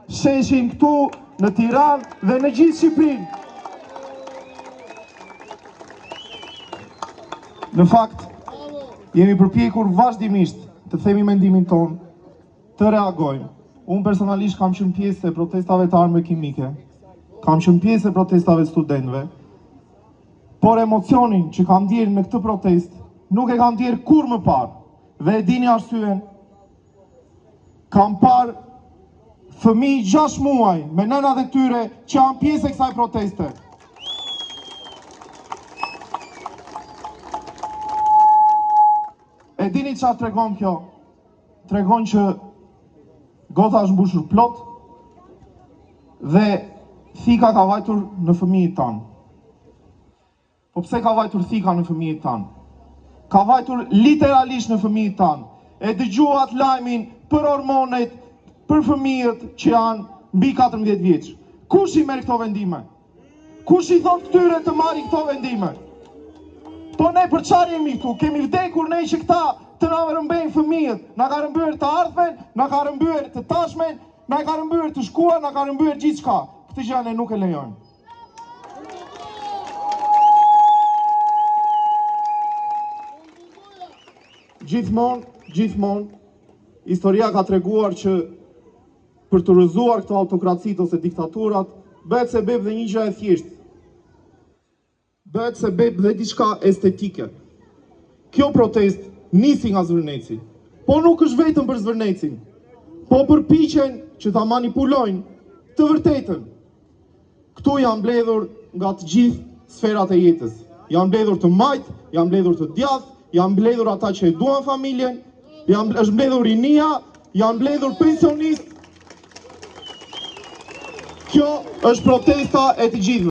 sheshin këtu në Tiranë dhe në gjithë Shqipërinë. Në fakt, jemi përpjekur vazhdimisht të themi mendimin tonë, të reagojmë. Unë personalisht kam qenë pjesë e protestave të armëve kimike, kam qenë pjesë e protestave të studentëve, por emocionin që kam ndjerë në këtë protest nuk e kam ndjerë kur më parë. Dhe e dini arsyen, kam parë fëmijë 6 muaj me nënat e tyre që janë pjesë e kësaj proteste. E dini çfarë tregon kjo? Tregon që gota është mbushur plot dhe thika ka vajtur në fëmijët tanë. Po pse ka vajtur thika në fëmijët tanë? Ka vajtur literalisht në fëmijët tanë. E dëgjuat lajmin për hormonet, për fëmijët që janë mbi 14 vjeç. Kush i merr këto vendime? Kush i thon këtyre të marrin këto vendime? Po ne për çfarë jemi këtu? Kemi vdekur ne që këta të na rëmbejnë fëmijët, na ka rëmbyer të ardhmen, na ka rëmbyer të tashmen, na ka rëmbyer të shkuar, na ka rëmbyer gjithçka. Këtë gjë ne nuk e lejojmë. Gjithmonë, historia ka treguar që për të rrëzuar këto autokracitë ose diktaturat, bëhet sebeb dhe një gjë e thjeshtë. Bëhet sebeb dhe diçka estetike. Kjo protest nisi nga Zvërneci, po nuk është vetëm për Zvërnecin, po përpiqen që ta manipulojnë të vërtetën. Këtu janë mbledhur nga të gjithë sferat e jetës. Janë mbledhur të majt, janë mbledhur të djathtë, janë mbledhur ata që e duan familjen, është mbledhur rinia, janë mbledhur pensionistë. Kjo është protesta e të gjithëve.